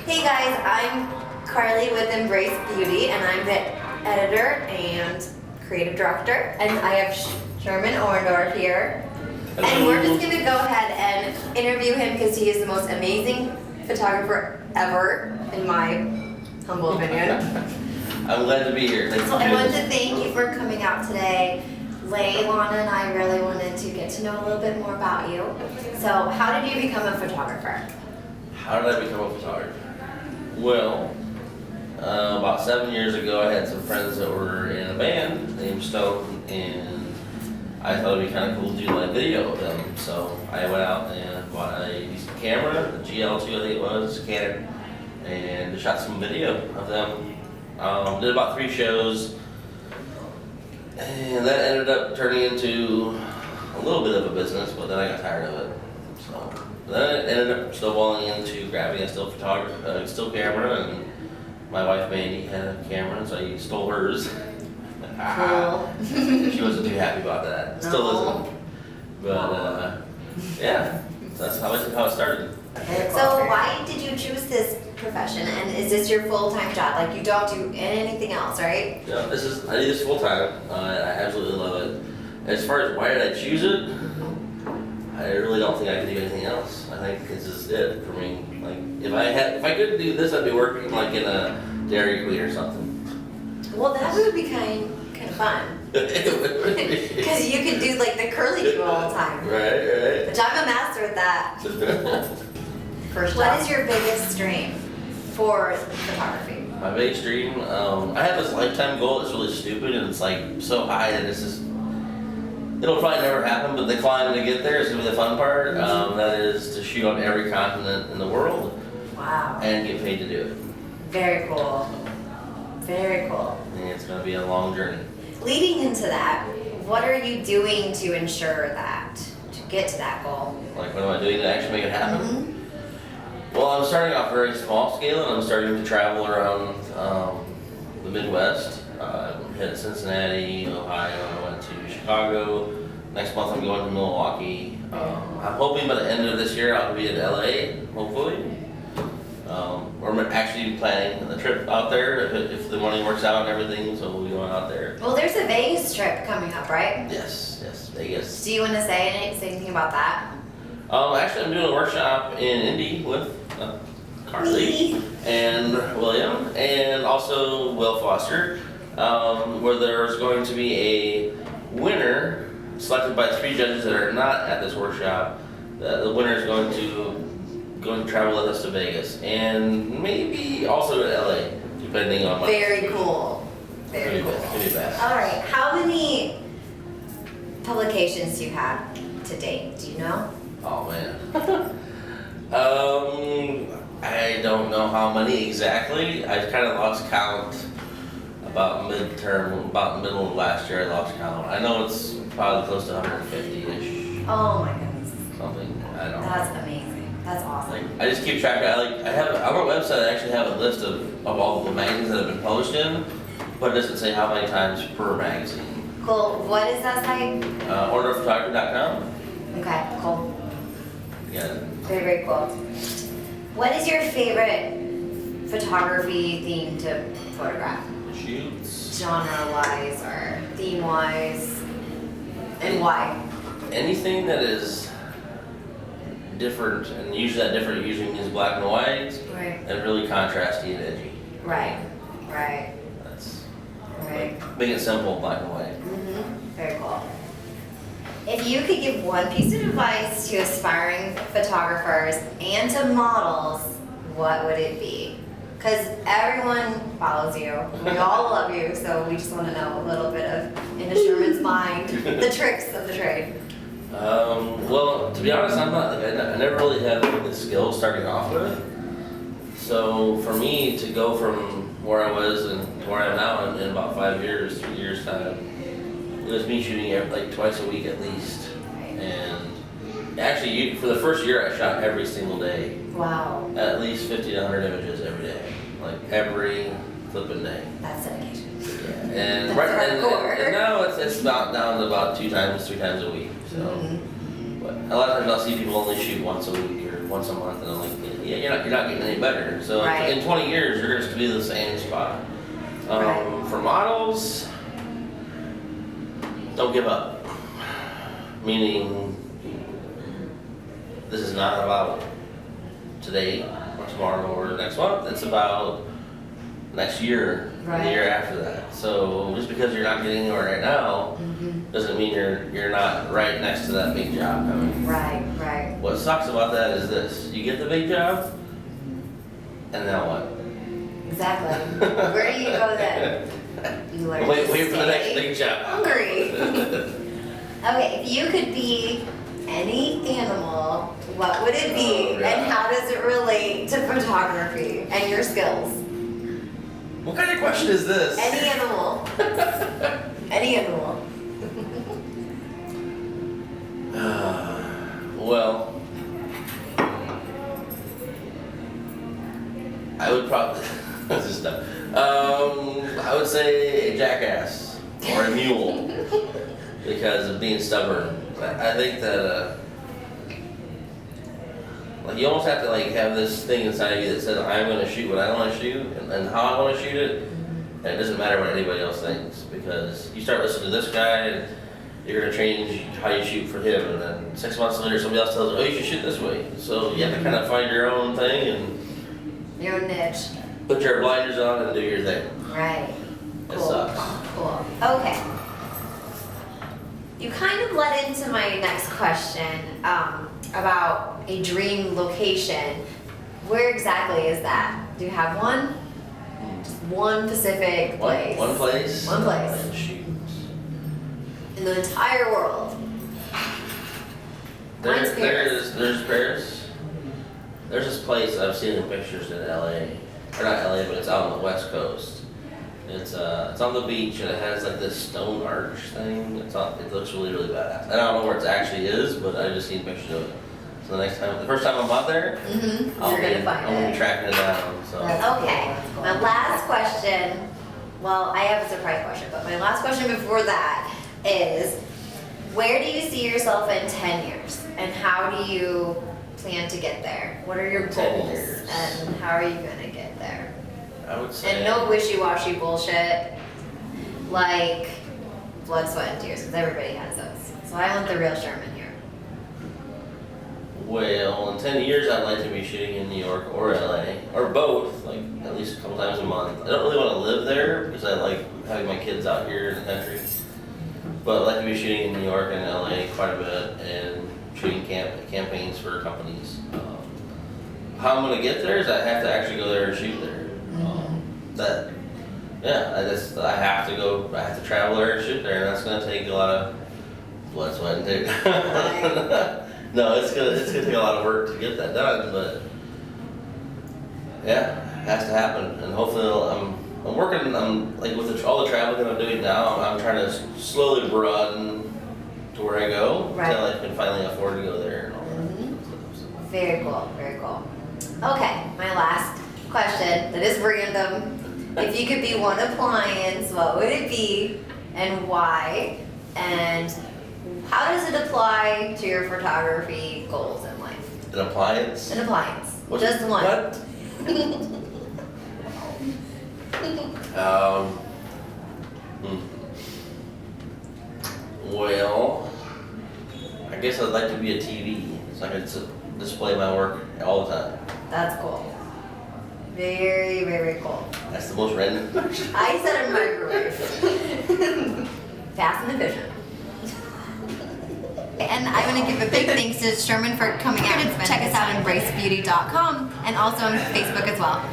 Hey guys, I'm Carly with Embrace Beauty, and I'm the editor and creative director. And I have Sherman Orendorf here. And we're just gonna go ahead and interview him because he is the most amazing photographer ever, in my humble opinion. I'm glad to be here. So I wanted to thank you for coming out today. Lana and I really wanted to get to know a little bit more about you. So how did you become a photographer? How did I become a photographer? Well, about 7 years ago, I had some friends that were in a band named Stone, and I thought it'd be kind of cool to do like video of them. So I went out and bought a decent camera, a GL2 I think it was, Canon, and shot some video of them. Did about 3 shows, and that ended up turning into a little bit of a business, but then I got tired of it. So then it ended up snowballing into grabbing a still camera, and my wife Mandy had a camera, so I stole hers. Cool. She wasn't too happy about that. Still No. isn't. But yeah, that's how it started. So why did you choose this profession, and is this your full-time job? Like, you don't do anything else, right? Yeah, I do this full time. I absolutely love it. As far as why did I choose it, I really don't think I could do anything else. I think this is it for me. Like, if I couldn't do this, I'd be working like in a Dairy Queen or something. Well, that would be kind of fun. Because you could do like the curly cue all the time. Right. Which I'm a master at that. What is your biggest dream for photography? My biggest dream, I have this lifetime goal that's really stupid, and it's like so high that it's just, it'll probably never happen, but the climb to get there is gonna be the fun part. That is to shoot on every continent in the world. Wow. And get paid to do it. Very cool. Very cool. And it's gonna be a long journey. Leading into that, what are you doing to ensure that, to get to that goal? Like, what am I doing to actually make it happen? Well, I'm starting off very small scale, and I'm starting to travel around the Midwest. I'm headed Cincinnati, Ohio, I went to Chicago. Next month I'm going to Milwaukee. I'm hoping by the end of this year I'll be in LA, hopefully. We're actually planning the trip out there if the money works out and everything, so we'll be going out there. Well, there's a Vegas trip coming up, right? Yes, Vegas. Do you want to say anything about that? Actually, I'm doing a workshop in Indy with Carly and William, and also Will Foster, where there's going to be a winner selected by 3 judges that are not at this workshop. The winner is going to travel with us to Vegas, and maybe also to LA, depending on my. Very cool. Very cool. Could be best. All right. How many publications do you have to date? Do you know? Oh man. I don't know how many exactly. I kind of lost count about middle of last year. I lost count. I know it's probably close to 150-ish. Oh my goodness. Something. I don't know. That's amazing. That's awesome. Like, I just keep track. I have on my website. I actually have a list of all the magazines that have been published in, but it doesn't say how many times per magazine. Cool. What is that site? Orendorfphotography.com. Okay. Cool. Yeah. Very, very cool. What is your favorite photography theme to photograph? Shoots. Genre-wise or theme-wise? And why? Anything that is different, and usually that different usually means black and white, Right. and really contrasty and edgy. Right. That's Right. like, make it simple, black and white. Very cool. If you could give one piece of advice to aspiring photographers and to models, what would it be? Because everyone follows you. We all love you, so we just want to know a little bit of, in Sherman's mind, the tricks of the trade. Well, to be honest, I never really had the skills starting off with. So for me to go from where I was and to where I am now in about 5 years, 3 years time, it was me shooting like twice a week at least. And actually, for the first year, I shot every single day. Wow. At least 50 to 100 images every day, like every flipping day. That's dedication. Yeah. And That's hardcore. and now it's about down to about 2 times, 3 times a week. So, But a lot of times I'll see people only shoot once a week or once a month, and I'm like, yeah, you're not getting any better. So Right. in 20 years, you're just to be the same spot. Right. For models, don't give up. Meaning, this is not about today or tomorrow or next month. It's about next year and Right. the year after that. So just because you're not getting anywhere right now doesn't mean you're not right next to that big job coming. Right, right. What sucks about that is this: you get the big job, and now what? Exactly. Where do you go then? You learn Wait to for the next stay big job. hungry. Okay, if you could be any animal, what would it be, Oh, yeah. and how does it relate to photography and your skills? What kind of question is this? Any animal. Any animal. Well, I would probably. This is dumb. I would say a jackass or a mule because of being stubborn. I think that like you almost have to like have this thing inside of you that says I'm going to shoot what I want to shoot and how I want to shoot it, and it doesn't matter what anybody else thinks because you start listening to this guy and you're going to change how you shoot for him, and then 6 months later somebody else tells you, oh, you should shoot this way. So you have to kind of find your own thing and Your niche. put your blinders on and do your thing. Right. It Cool. sucks. Cool. Okay. You kind of led into my next question about a dream location. Where exactly is that? Do you have one? Just one specific place? One place. One place. And shoot. In the entire world. Mine's Paris. There's Paris. There's this place I've seen in pictures in LA. Or not LA, but it's out on the West Coast. It's on the beach and it has like this stone arch thing. It looks really, really badass. I don't know where it actually is, but I've just seen pictures of it. So the first time I'm out there, You're gonna find I'm gonna be it. tracking it down. So Okay. My last question. Well, I have a surprise question, but my last question before that is, where do you see yourself in 10 years, and how do you plan to get there? What are your 10 goals, years. and how are you gonna get there? I would say And no wishy-washy bullshit like blood, sweat, and tears, because everybody has those. So I want the real Sherman here. well, in 10 years I'd like to be shooting in New York or LA, or both, like at least a couple times a month. I don't really want to live there because I like having my kids out here in the country. But I'd like to be shooting in New York and LA quite a bit and shooting campaigns for companies. How I'm gonna get there is I have to actually go there and shoot there. I have to go. I have to travel there and shoot there, and that's gonna take a lot of blood, sweat, and tears. No, it's gonna take a lot of work to get that done, but yeah, it has to happen, and hopefully I'm working. I'm like with all the traveling that I'm doing now. I'm trying to slowly broaden to where I go until I can finally afford to go there and all that. Very cool, very cool. Okay, my last question that is random. If you could be one appliance, what would it be and why? And how does it apply to your photography goals in life? An appliance? An appliance. What- Just one. What? Well, I guess I'd like to be a TV, so I could display my work all the time. That's cool. Very, very cool. That's the most random question. I said a microwave. Fast and efficient. And I want to give a big thanks to Sherman for coming out. Check us out on embracebeauty.com and also on Facebook as well.